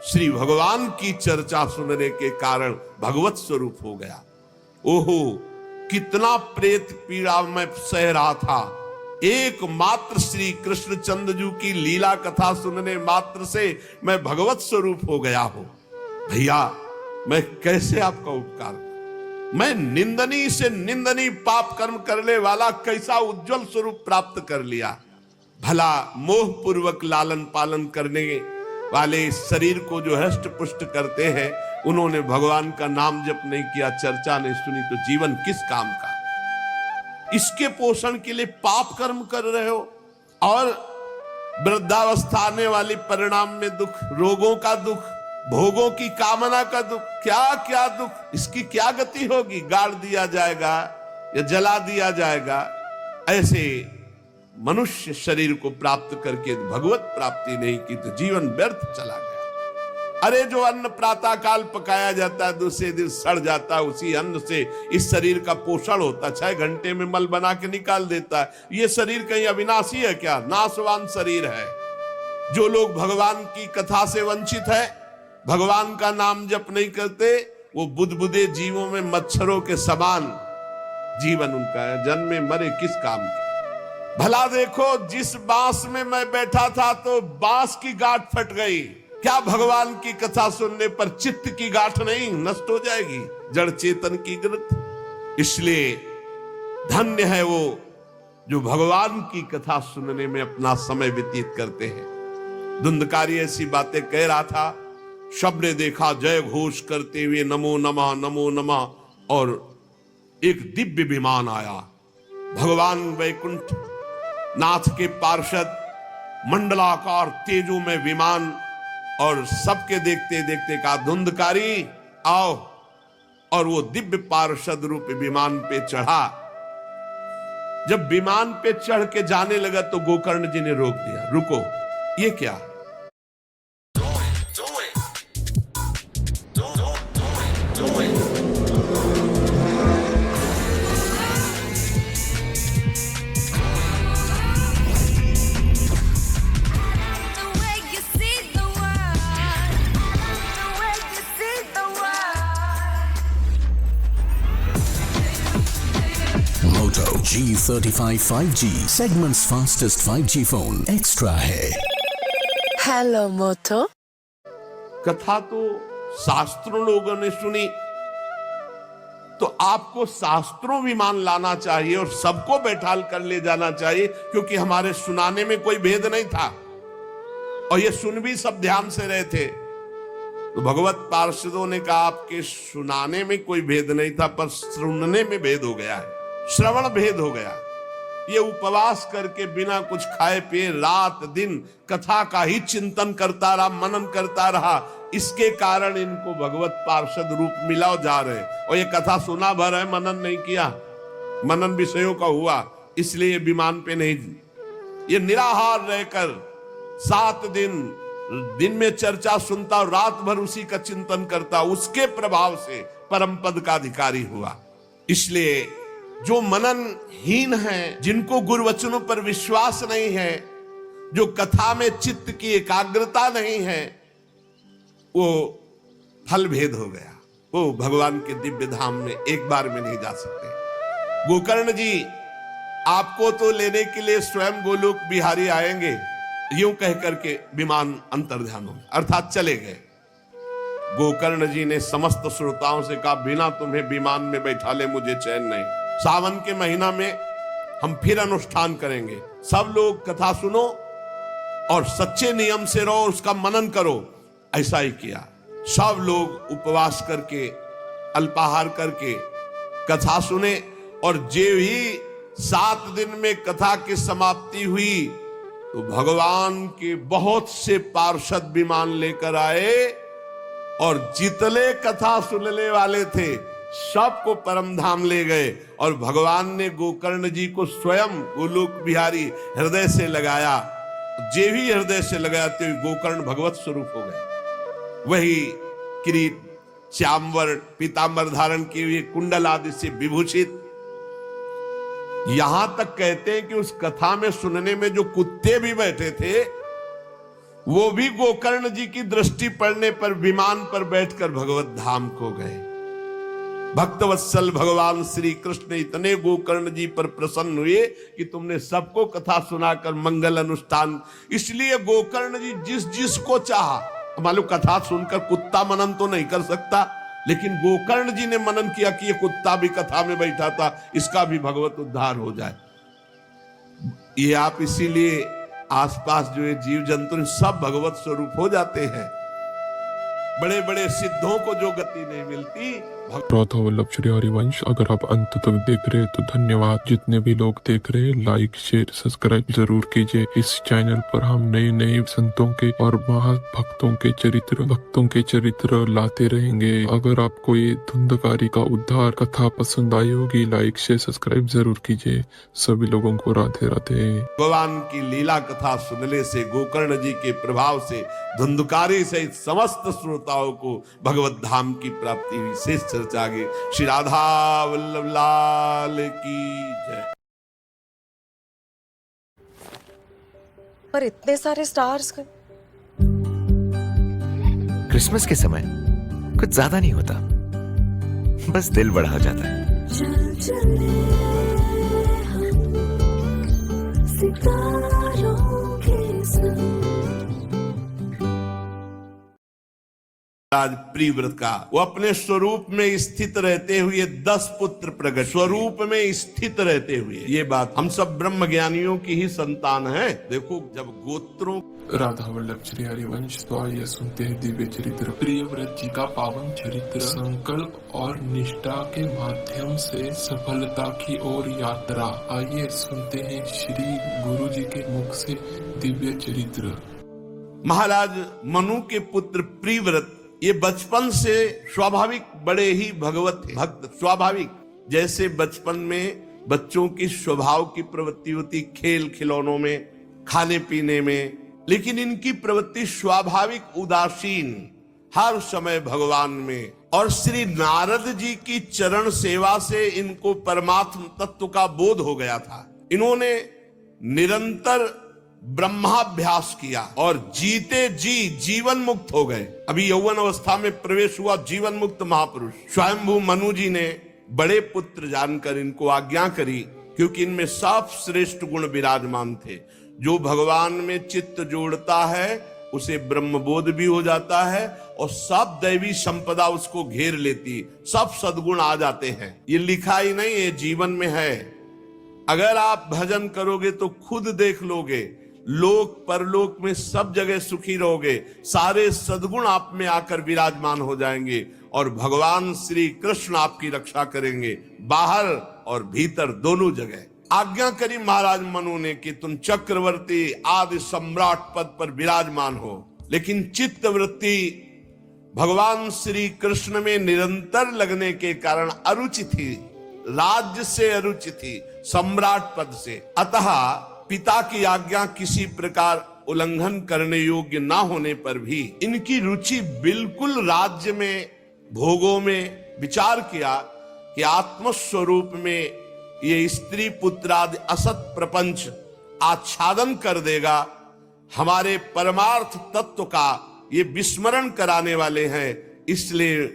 [SPEAKER 1] श्री भगवान की चर्चा सुनने के कारण भगवत स्वरूप हो गया। ओहो, कितना प्रेत पीड़ा मैं सह रहा था, एकमात्र श्री कृष्णचंद्र की लीला कथा सुनने मात्र से मैं भगवत स्वरूप हो गया हूं। भैया मैं कैसे आपका उपकार, मैं निंदनीय से निंदनीय पाप कर्म करने वाला कैसा उज्जवल स्वरूप प्राप्त कर लिया। भला मोह पूर्वक लालन पालन करने वाले शरीर को जो हष्ट पुष्ट करते हैं, उन्होंने भगवान का नाम जप नहीं किया, चर्चा नहीं सुनी, तो जीवन किस काम का? इसके पोषण के लिए पाप कर्म कर रहे हो और वृद्धावस्था आने वाली परिणाम में दुख, रोगों का दुख, भोगों की कामना का दुख, क्या क्या दुख, इसकी क्या गति होगी? गाड़ दिया जाएगा या जला दिया जाएगा। ऐसे मनुष्य शरीर को प्राप्त करके भगवत प्राप्ति नहीं की तो जीवन व्यर्थ चला गया। अरे जो अन्न प्रातः काल पकाया जाता है, दूसरे दिन सड़ जाता है, उसी अन्न से इस शरीर का पोषण होता है, 6 घंटे में मल बना के निकाल देता है। ये शरीर कहीं अविनाशी है क्या? नाशवान शरीर है। जो लोग भगवान की कथा से वंचित है, भगवान का नाम जप नहीं करते, वो बुदबुदे जीवों में मच्छरों के समान जीवन उनका है, जन्मे मरे किस काम के। भला देखो, जिस बांस में मैं बैठा था तो बांस की गांठ फट गई, क्या भगवान की कथा सुनने पर चित्त की गांठ नहीं नष्ट हो जाएगी, जड़ चेतन की ग्रंथ? इसलिए धन्य है वो जो भगवान की कथा सुनने में अपना समय व्यतीत करते हैं। धुंधकारी ऐसी बातें कह रहा था, सबने देखा जय घोष करते हुए नमो नमः नमो नमः, और एक दिव्य विमान आया। भगवान वैकुंठ नाथ के पार्षद मंडलाकार तेजो में विमान, और सबके देखते देखते कहा, धुंधकारी आओ। और वो दिव्य पार्षद रूप विमान पे चढ़ा जब विमान पे चढ़ के जाने लगा तो गोकर्ण जी ने रोक दिया, रुको, ये क्या?
[SPEAKER 2] Moto G35 5G, segment's fastest 5G phone, extra है।
[SPEAKER 3] हेलो मोटो।
[SPEAKER 1] कथा तो शास्त्रों लोगों ने सुनी, तो आपको शास्त्रों विमान लाना चाहिए और सबको बैठाल कर ले जाना चाहिए, क्योंकि हमारे सुनाने में कोई भेद नहीं था और ये सुन भी सब ध्यान से रहे थे। तो भगवत पार्षदों ने कहा आपके सुनाने में कोई भेद नहीं था, पर सुनने में भेद हो गया है, श्रवण भेद हो गया। ये उपवास करके बिना कुछ खाए पिए रात दिन कथा का ही चिंतन करता रहा, मनन करता रहा, इसके कारण इनको भगवत पार्षद रूप मिला और जा रहे। और ये कथा सुना भर है, मनन नहीं किया, मनन विषयों का हुआ, इसलिए विमान पे नहीं। ये निराहार रहकर 7 दिन में चर्चा सुनता और रात भर उसी का चिंतन करता, उसके प्रभाव से परम पद का अधिकारी हुआ। इसलिए जो मननहीन हैं, जिनको गुरुवचनों पर विश्वास नहीं है, जो कथा में चित्त की एकाग्रता नहीं है, वो फल भेद हो गया, वो भगवान के दिव्य धाम में एक बार में नहीं जा सकते। गोकर्ण जी आपको तो लेने के लिए स्वयं गोलोक बिहारी आएंगे, यूं कह करके विमान अंतर्ध्यान हो, अर्थात चले गए। गोकर्ण जी ने समस्त श्रोताओं से कहा बिना तुम्हें विमान में बैठा ले मुझे चैन नहीं। सावन के महीना में हम फिर अनुष्ठान करेंगे, सब लोग कथा सुनो और सच्चे नियम से रहो, उसका मनन करो। ऐसा ही किया, सब लोग उपवास करके अल्पाहार करके कथा सुने और जे ही 7 दिन में कथा की समाप्ति हुई तो भगवान के बहुत से पार्षद विमान लेकर आए और जितने कथा सुनने वाले थे सबको परम धाम ले गए। और भगवान ने गोकर्ण जी को स्वयं गोलोक बिहारी हृदय से लगाया, जे भी हृदय से लगाया तो गोकर्ण भगवत स्वरूप हो गए। वही किरीट श्यामवर पीतांबर धारण किए हुए कुंडल आदि से विभूषित। यहां तक कहते हैं कि उस कथा में सुनने में जो कुत्ते भी बैठे थे वो भी गोकर्ण जी की दृष्टि पड़ने पर विमान पर बैठकर भगवत धाम को गए। भक्तवत्सल भगवान श्री कृष्ण इतने गोकर्ण जी पर प्रसन्न हुए कि तुमने सबको कथा सुनाकर मंगल अनुष्ठान। इसलिए गोकर्ण जी जिस जिसको चाहा, मालूम कथा सुनकर कुत्ता मनन तो नहीं कर सकता, लेकिन गोकर्ण जी ने मनन किया कि ये कुत्ता भी कथा में बैठा था, इसका भी भगवत उद्धार हो जाए। ये आप इसीलिए आसपास जो ये जीव जंतु सब भगवत स्वरूप हो जाते हैं। बड़े बड़े सिद्धों को जो गति नहीं मिलती।
[SPEAKER 4] राधा वल्लभ श्री हरिवंश, अगर आप अंत तक देख रहे हैं तो धन्यवाद। जितने भी लोग देख रहे हैं लाइक शेयर सब्सक्राइब जरूर कीजिए। इस चैनल पर हम नए नए संतों के और महाभक्तों के चरित्र भक्तों के चरित्र लाते रहेंगे। अगर आपको ये धुंधकारी का उद्धार कथा पसंद आई होगी लाइक शेयर सब्सक्राइब जरूर कीजिए। सभी लोगों को राधे राधे।
[SPEAKER 1] भगवान की लीला कथा सुनने से गोकर्ण जी के प्रभाव से धुंधकारी सहित समस्त श्रोताओं को भगवत धाम की प्राप्ति हुई। शेष चर्चा आगे। श्री राधा वल्लभ लाल की जय।
[SPEAKER 3] पर इतने सारे स्टार्स
[SPEAKER 5] क्रिसमस के समय कुछ ज्यादा नहीं होता, बस दिल बड़ा हो जाता है।
[SPEAKER 6] चल चले हम सितारों के संग।
[SPEAKER 1] आज प्रियव्रत का वो अपने स्वरूप में स्थित रहते हुए 10 पुत्र प्रकट, स्वरूप में स्थित रहते हुए। ये बात हम सब ब्रह्म ज्ञानियों की ही संतान है। देखो जब गोत्रों
[SPEAKER 4] राधा वल्लभ श्री हरिवंश, तो आइए सुनते हैं दिव्य चरित्र प्रियव्रत जी का पावन चरित्र। संकल्प और निष्ठा के माध्यम से सफलता की ओर यात्रा। आइए सुनते हैं श्री गुरु जी के मुख से दिव्य चरित्र।
[SPEAKER 1] महाराज मनु के पुत्र प्रियव्रत ये बचपन से स्वाभाविक बड़े ही भगवत भक्त। स्वाभाविक जैसे बचपन में बच्चों की स्वभाव की प्रवृत्ति होती खेल खिलौनों में, खाने पीने में, लेकिन इनकी प्रवृत्ति स्वाभाविक उदासीन, हर समय भगवान में। और श्री नारद जी की चरण सेवा से इनको परमात्म तत्व का बोध हो गया था। इन्होंने निरंतर ब्रह्माभ्यास किया और जीते जी जीवन मुक्त हो गए। अभी यौवन अवस्था में प्रवेश हुआ जीवन मुक्त महापुरुष स्वयंभू मनु जी ने बड़े पुत्र जानकर इनको आज्ञा करी, क्योंकि इनमें सब श्रेष्ठ गुण विराजमान थे। जो भगवान में चित्त जोड़ता है उसे ब्रह्मबोध भी हो जाता है और सब दैवी संपदा उसको घेर लेती, सब सद्गुण आ जाते हैं। ये लिखा ही नहीं, ये जीवन में है। अगर आप भजन करोगे तो खुद देख लोगे, लोक परलोक में सब जगह सुखी रहोगे, सारे सद्गुण आप में आकर विराजमान हो जाएंगे और भगवान श्री कृष्ण आपकी रक्षा करेंगे, बाहर और भीतर दोनों जगह। आज्ञा करी महाराज मनु ने कि तुम चक्रवर्ती आदि सम्राट पद पर विराजमान हो, लेकिन चित्त वृत्ति भगवान श्री कृष्ण में निरंतर लगने के कारण अरुचि थी, राज्य से अरुचि थी, सम्राट पद से। अतः पिता की आज्ञा किसी प्रकार उल्लंघन करने योग्य ना होने पर भी इनकी रुचि बिल्कुल राज्य में, भोगों में। विचार किया कि आत्मस्वरूप में ये स्त्री पुत्र आदि असत प्रपंच आच्छादन कर देगा, हमारे परमार्थ तत्व का ये विस्मरण कराने वाले हैं, इसलिए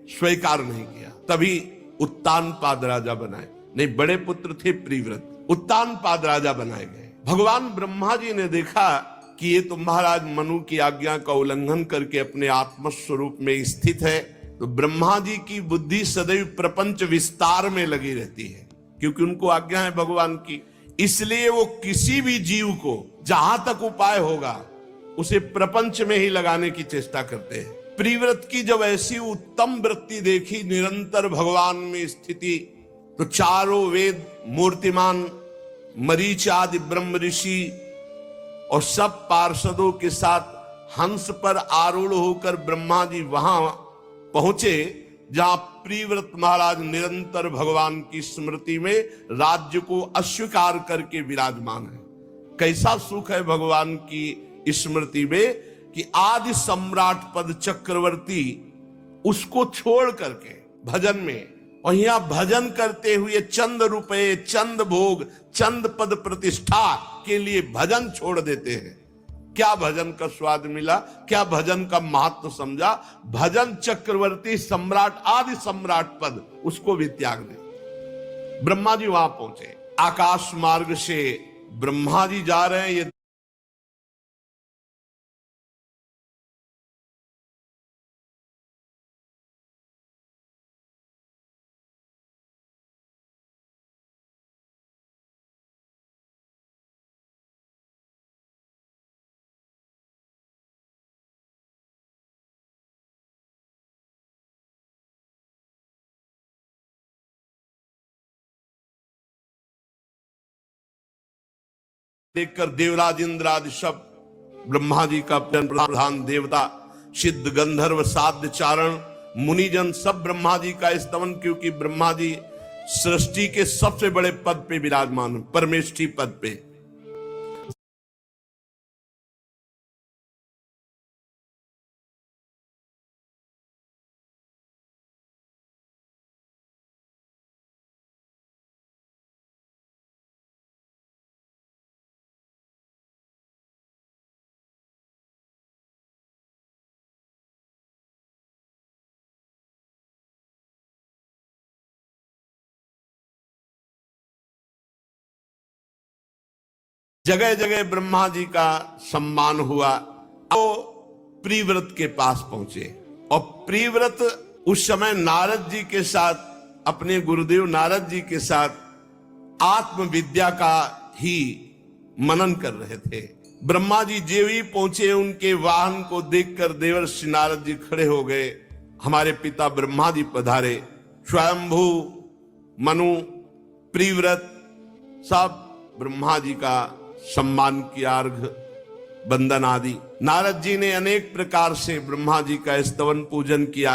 [SPEAKER 1] स्वीकार नहीं किया। तभी उत्तानपाद राजा बनाए, नहीं बड़े पुत्र थे प्रिव्रत, उत्तानपाद राजा बनाए गए। भगवान ब्रह्मा जी ने देखा कि ये तो महाराज मनु की आज्ञा का उल्लंघन करके अपने आत्मस्वरूप में स्थित है, तो ब्रह्मा जी की बुद्धि सदैव प्रपंच विस्तार में लगी रहती है, क्योंकि उनको आज्ञा है भगवान की। इसलिए वो किसी भी जीव को जहां तक उपाय होगा उसे प्रपंच में ही लगाने की चेष्टा करते हैं। प्रिव्रत की जब ऐसी उत्तम वृत्ति देखी, निरंतर भगवान में स्थिति, तो चारों वेद मूर्तिमान मरीच आदि ब्रह्म ऋषि और सब पार्षदों के साथ हंस पर आरूढ़ होकर ब्रह्मा जी वहां पहुंचे जहां प्रिव्रत महाराज निरंतर भगवान की स्मृति में राज्य को अस्वीकार करके विराजमान है। कैसा सुख है भगवान की स्मृति में कि आदि सम्राट पद चक्रवर्ती उसको छोड़ करके भजन में, और यहां भजन करते हुए चंद रुपए, चंद भोग, चंद पद प्रतिष्ठा के लिए भजन छोड़ देते हैं। क्या भजन का स्वाद मिला, क्या भजन का महत्व समझा। भजन चक्रवर्ती सम्राट आदि सम्राट पद उसको भी त्याग दे। ब्रह्मा जी वहां पहुंचे, आकाश मार्ग से ब्रह्मा जी जा रहे हैं। ये देखकर देवराज इंद्र आदि सब ब्रह्मा जी का प्रधान देवता, सिद्ध गंधर्व साध्य चारण मुनिजन सब ब्रह्मा जी का स्तवन, क्योंकि ब्रह्मा जी सृष्टि के सबसे बड़े पद पे विराजमान, परमेष्ठी पद पे। जगह जगह ब्रह्मा जी का सम्मान हुआ। वो प्रिव्रत के पास पहुंचे और प्रिव्रत उस समय नारद जी के साथ, अपने गुरुदेव नारद जी के साथ आत्मविद्या का ही मनन कर रहे थे। ब्रह्मा जी जो ही पहुंचे, उनके वाहन को देखकर देवर्षि नारद जी खड़े हो गए। हमारे पिता ब्रह्मा जी पधारे। स्वयंभू मनु प्रिव्रत सब ब्रह्मा जी का सम्मान किया, अर्घ बंदन आदि। नारद जी ने अनेक प्रकार से ब्रह्मा जी का स्तवन पूजन किया।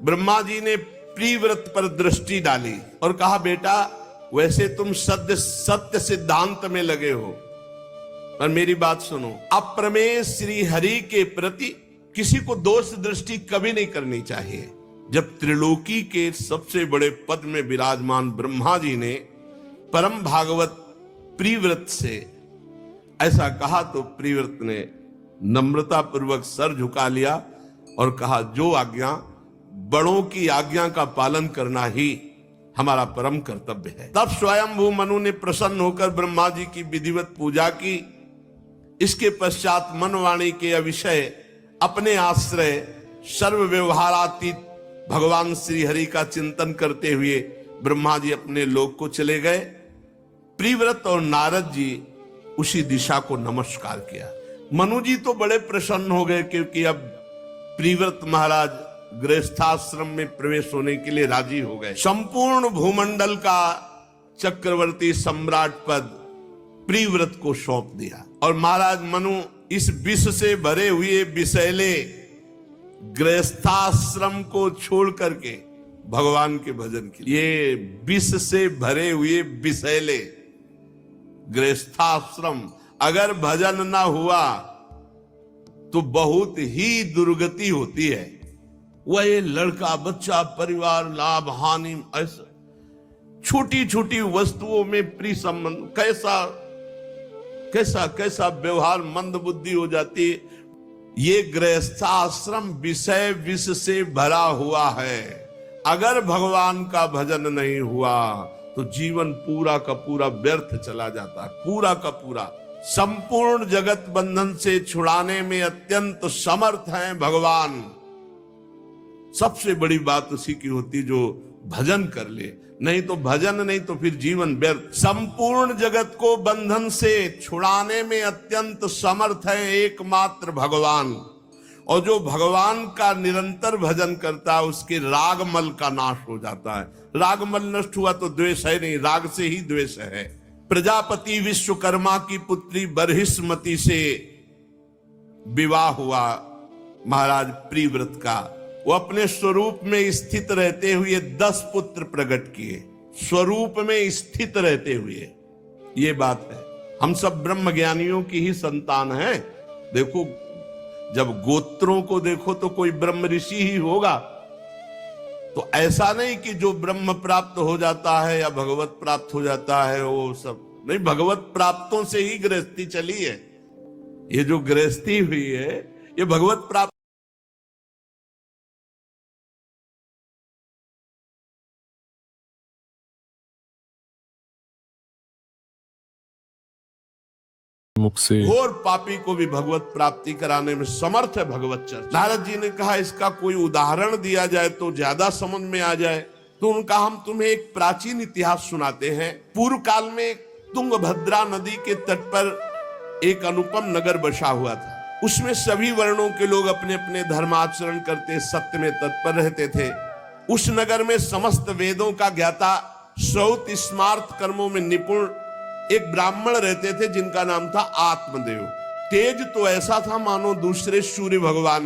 [SPEAKER 1] ब्रह्मा जी ने प्रिव्रत पर दृष्टि डाली और कहा, बेटा वैसे तुम सत्य सत्य सिद्धांत में लगे हो, पर मेरी बात सुनो, अप्रमेय श्री हरि के प्रति किसी को दोष दृष्टि कभी नहीं करनी चाहिए। जब त्रिलोकी के सबसे बड़े पद में विराजमान ब्रह्मा जी ने परम भागवत प्रिव्रत से ऐसा कहा, तो प्रिव्रत ने नम्रता पूर्वक सर झुका लिया और कहा, जो आज्ञा, बड़ों की आज्ञा का पालन करना ही हमारा परम कर्तव्य है। तब स्वयंभू मनु ने प्रसन्न होकर ब्रह्मा जी की विधिवत पूजा की। इसके पश्चात मनवाणी के विषय अपने आश्रय सर्व व्यवहारातीत भगवान श्री हरि का चिंतन करते हुए ब्रह्मा जी अपने लोक को चले गए। प्रिव्रत और नारद जी उसी दिशा को नमस्कार किया। मनु जी तो बड़े प्रसन्न हो गए, क्योंकि अब प्रिव्रत महाराज गृहस्थाश्रम में प्रवेश होने के लिए राजी हो गए। संपूर्ण भूमंडल का चक्रवर्ती सम्राट पद प्रिव्रत को सौंप दिया और महाराज मनु इस विष से भरे हुए विषैले गृहस्थाश्रम को छोड़ करके भगवान के भजन के लिए, ये विष से भरे हुए विषैले गृहस्थाश्रम, अगर भजन ना हुआ तो बहुत ही दुर्गति होती है। वह ये लड़का बच्चा परिवार लाभ हानि, ऐसा छोटी छोटी वस्तुओं में प्रिय संबंध, कैसा कैसा कैसा व्यवहार मंद बुद्धि हो जाती है। ये गृहस्थाश्रम विषय विष से भरा हुआ है। अगर भगवान का भजन नहीं हुआ तो जीवन पूरा का पूरा व्यर्थ चला जाता है, पूरा का पूरा। संपूर्ण जगत बंधन से छुड़ाने में अत्यंत समर्थ हैं भगवान। सबसे बड़ी बात उसी की होती जो भजन कर ले, नहीं तो भजन नहीं तो फिर जीवन व्यर्थ। संपूर्ण जगत को बंधन से छुड़ाने में अत्यंत समर्थ है एकमात्र भगवान। और जो भगवान का निरंतर भजन करता है उसके रागमल का नाश हो जाता है। रागमल नष्ट हुआ तो द्वेष है नहीं, राग से ही द्वेष है। प्रजापति विश्वकर्मा की पुत्री बर्हिष्मति से विवाह हुआ महाराज प्रिव्रत का। वो अपने स्वरूप में स्थित रहते हुए 10 पुत्र प्रकट किए, स्वरूप में स्थित रहते हुए। ये बात है, हम सब ब्रह्म ज्ञानियों की ही संतान हैं। देखो, जब गोत्रों को देखो तो कोई ब्रह्म ऋषि ही होगा। तो ऐसा नहीं कि जो ब्रह्म प्राप्त हो जाता है या भगवत प्राप्त हो जाता है वो सब नहीं, भगवत प्राप्तों से ही गृहस्थी चली है। ये जो गृहस्थी हुई है ये भगवत प्राप्त
[SPEAKER 4] मुख से।
[SPEAKER 1] घोर पापी को भी भगवत प्राप्ति कराने में समर्थ है भगवत चर्चा। नारद जी ने कहा इसका कोई उदाहरण दिया जाए तो ज्यादा समझ में आ जाए। तो उनका हम तुम्हें एक प्राचीन इतिहास सुनाते हैं। पूर्व काल में तुंगभद्रा नदी के तट पर एक अनुपम नगर बसा हुआ था। उसमें सभी वर्णों के लोग अपने अपने धर्माचरण करते सत्य में तत्पर रहते थे। उस नगर में समस्त वेदों का ज्ञाता, श्रौत स्मार्त कर्मों में निपुण एक ब्राह्मण रहते थे जिनका नाम था आत्मदेव। तेज तो ऐसा था मानो दूसरे सूर्य भगवान